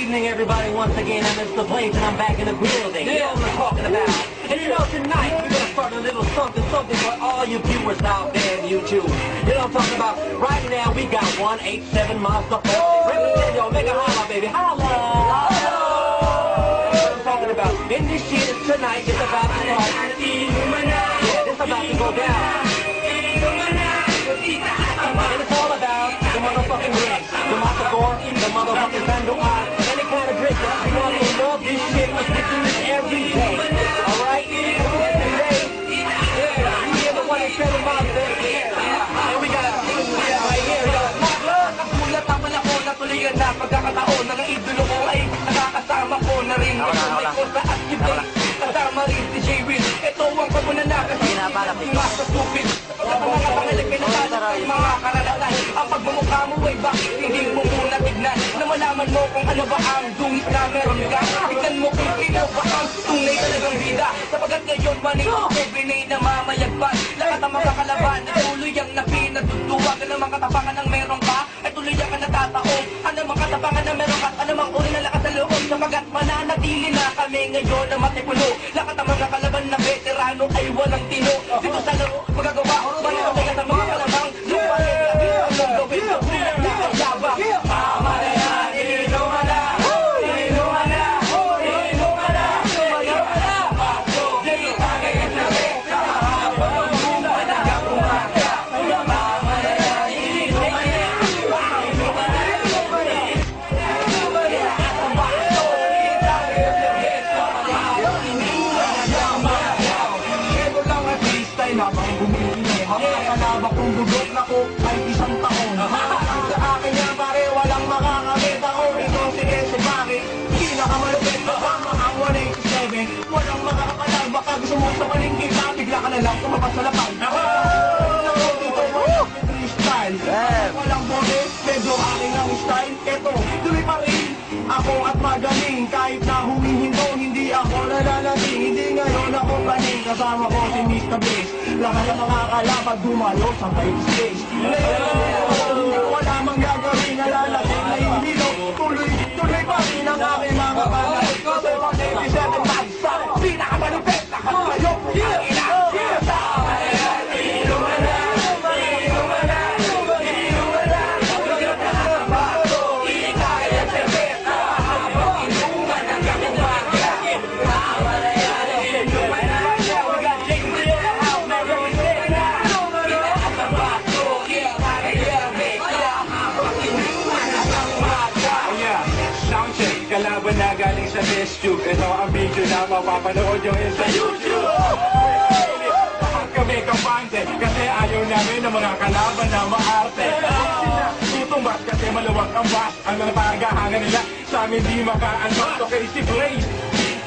evening, everybody. Once again, I'm Mr. Blaze, and I'm back in the building. You know what I'm talking about. And you know, tonight, we're going to start a little something for all you viewers out there in YouTube. You know what I'm talking about. Right now, we got 187 Monster Force. Represent, yo, make a holla, baby. Holla! That's what I'm talking about. And this shit tonight is about to start. Yeah, this is about to go down. And it's all about the motherfucking drinks, the matagor, the motherfucking sanduan, any kind of drink. You know, they love this shit. We do this every day. Alright? Today, yeah, we have the 187 Monster. And we got right here, we got nagulat naman ako na tuloy na pagkakataon ng idolo ko ay nakakasama ko na rin. May ko sa activate, kasama rin si J-Will. Ito ang pamunana kasi mas sa stupid. Mga pangalag pinatala sa mga karanasan. Ang pagmumukha mo ay bakit hindi mo muna tignan na malaman mo kung ano ba ang dungis na meron ka. Tignan mo kung sino ba ang tunay talagang bida. Sapagat ngayon maning binay na mamayagpag. Lahat ang mga kalaban na tuloy ang napinatutuwag. Ano mga katapangan ng meron ka ay tuloy ang natataon. Ano mga katapangan na meron ka at ano mga uri na lakas sa loob. Sapagat mananatili na kami ngayon na matipulo. Lahat ang mga kalaban na veterano ay walang tino. Dito sa laro magagawa balik sa mga kalamang lupalit ang gawin sa unang yabang. Tama na yan, inuman na, inuman na, inuman na, inuman na. Bato, di tagay sa reka, habang buman hanggang umaga. Tama na yan, inuman na, inuman na, inuman na, inuman na. Ang bato, di tagay sa reka, habang buman hanggang umaga. Ito lang ang freestyle habang bumili. Ang kalabak kong dugot na ko ay isang taon. Ang sa akin yan pare, walang makakamit ako. Ito si Ese Pare, pinakamalupit kasama ang 187. Walang makakapalag, baka gusto mo sa palingking ka, bigla ka na lang tumabas sa lapag. Freestyle, walang bode, medyo aking ang style. Ito, tuloy pa rin ako at magaling. Kahit na humihinto, hindi ako nalalasing. Hindi ngayon ako paning, kasama ko si Mr. Blaze. Lahat ng mga kalapag dumalo sa fight stage. Hindi ko wala mang gagawin, nalalasing na yung hilo. Tuloy pa rin ang aking mga panay. Kasi pag 87 bansa, pinakamalupit na kayo. Kalaban na galing sa test tube. Ito ang video na mapapanood yung sa YouTube. Bakit kami kampante? Kasi ayaw namin ng mga kalaban na maarte. Tutumbat kasi maluwag ang bas. Ang mga pagahangan nila sa amin di makaanbas. Okay, si Blaze,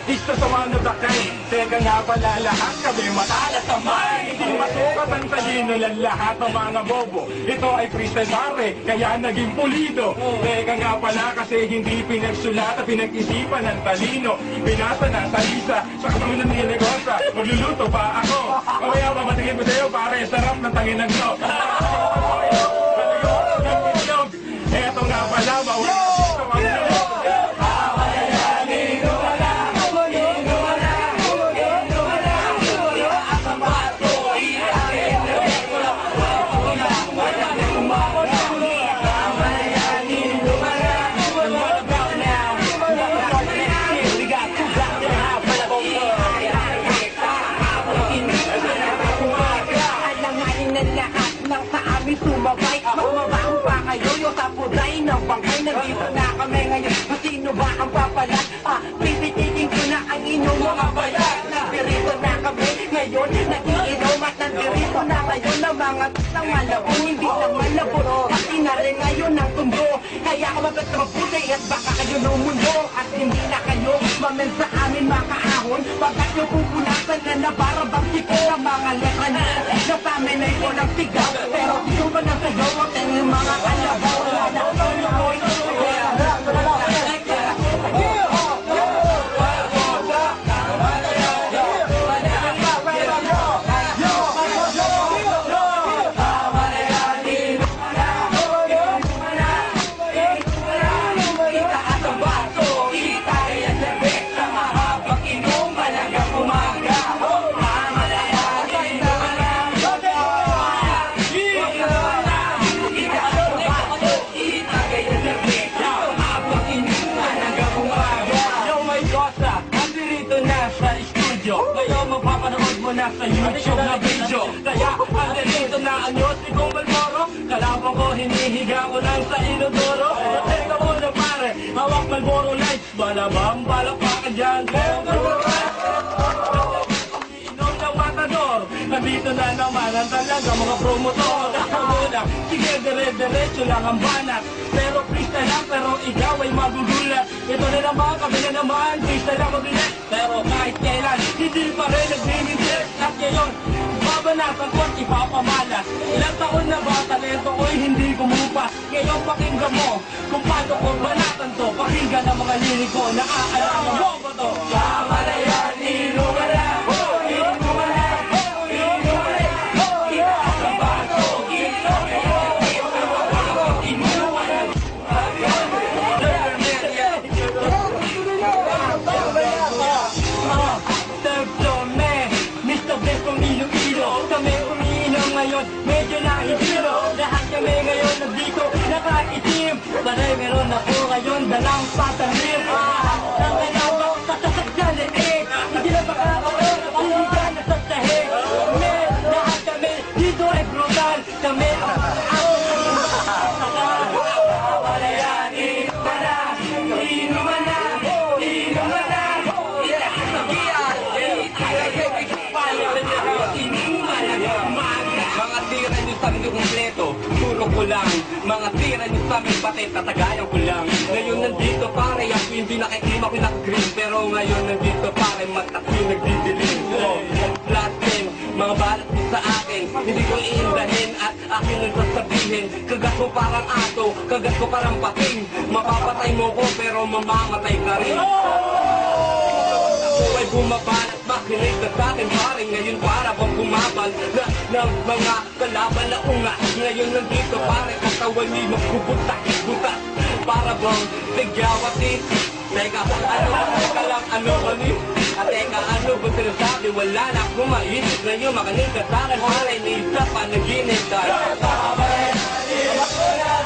isa sa one of the kind. Teka nga pala lahat kami matalas sa mind. Hindi masukat ang talino lang lahat ng mga bobo. Ito ay freestyle pare, kaya naging pulido. Teka nga pala kasi hindi pinagsulat at pinag-isipan ng talino. Binasa na talisa sa katulad ni Negosa. Magluluto pa ako. Kaya mamatigin mo sa'yo pare, sarap ng tangin ng no. Eto nga pala, bawal sa mga sumabay, magmamahal pa kayo yung tapuday ng bangkay. Nandito na kami ngayon, sino ba ang papalag? Pipitikin ko na ang inyong mga bayag. Nandito na kami ngayon, nagiinom at nandito na kayo ng mga tasang malabon. Hindi lang malabon, pati na rin ngayon ang tumbo. Kaya kumapit na mabuti at baka kayo ng mundo. At hindi na kayo mamel sa amin makaahon. Pagkat yung pupunasan na nabarabang siko ng mga letra na napaminay ko ng sigaw. Pero gusto ba na sa'yo at yung mga kalabaw? Wala na sa'yo ko Itaas ang bato. nasa YouTube na video. Kaya andito na ang Diyos kong Malboro. Kalabang ko hinihiga ko lang sa inodoro. Teka mo na pare, hawak Malboro Lights. Balabang balakpakan dyan. Inom ng matador. Nandito na naman ang talaga mga promotor. Muna, sige dire-diretso lang ang banat. Pero freestyle lang, pero ikaw ay magugulat. Ito na naman, kami na naman, freestyle lang magulat. Pero kahit kailan, hindi pa rin nagmimigil. At ngayon, babanatan ko at ipapamalas. Ilang taon na ba, talento ko'y hindi kumupas. Ngayon pakinggan mo, kung paano ko banatan to. Pakinggan ang mga liriko, naaalaman mo ba to? Kamalayan, inumala, inumala. Medyo nahihilo, lahat kami ngayon nandito nakaitim. Panay meron ako ngayon dalang patalim. Ang kanabang patasag sa leeg, hindi na makakaroon ng puhugan na sa sahig. Lahat kami dito ay brutal. Kami ang Kamalayan, inuman na, inuman na, inuman na. Mga tira nyo sa amin yung kumpleto, turo ko lang. Mga tira nyo sa amin pati tatagayan ko lang. Ngayon nandito pare, ako hindi nakiklima ko nag-green. Pero ngayon nandito pare, matak yung nagdidilim. Flat 10, mga balat mo sa akin, hindi ko iindahin at akin ang sasabihin. Kagat ko parang ato, kagat ko parang pating. Mapapatay mo ko pero mamamatay ka rin. Ako ay bumabalat, makinig na sa akin pare. Ngayon para bang bumabal na ng mga kalaban na unga. Ngayon nandito pare, katawan ni'y magbubutak-butak. Para bang tigyawatin. Teka, teka lang, ano ba ni? Teka, ano ba sinasabi? Wala na akong maisip. Ngayon makinig ka sa akin pare, ni isa pa naginip dahil kamalayan, inuman na.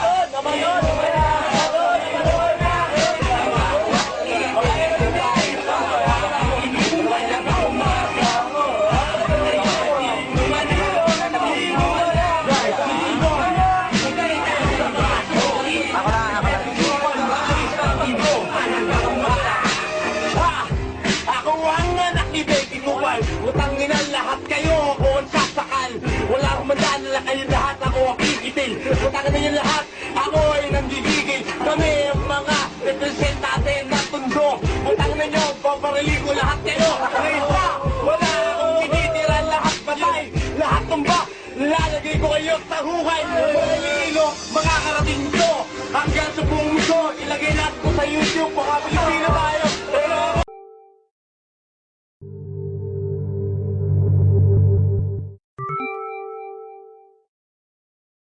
Utangin ang lahat kayo, ako ang sasakal. Wala akong mandala, kayo lahat, ako ang kikitil. Utangin na yung lahat, ako ay nanggigigil. Kami ang mga representante ng tundo. Utangin na nyo, paparili ko lahat kayo. Ngayon pa, wala akong kinitira, lahat patay, lahat tumba. Lalagay ko kayo sa hukay. Wala yung ilo, mga karating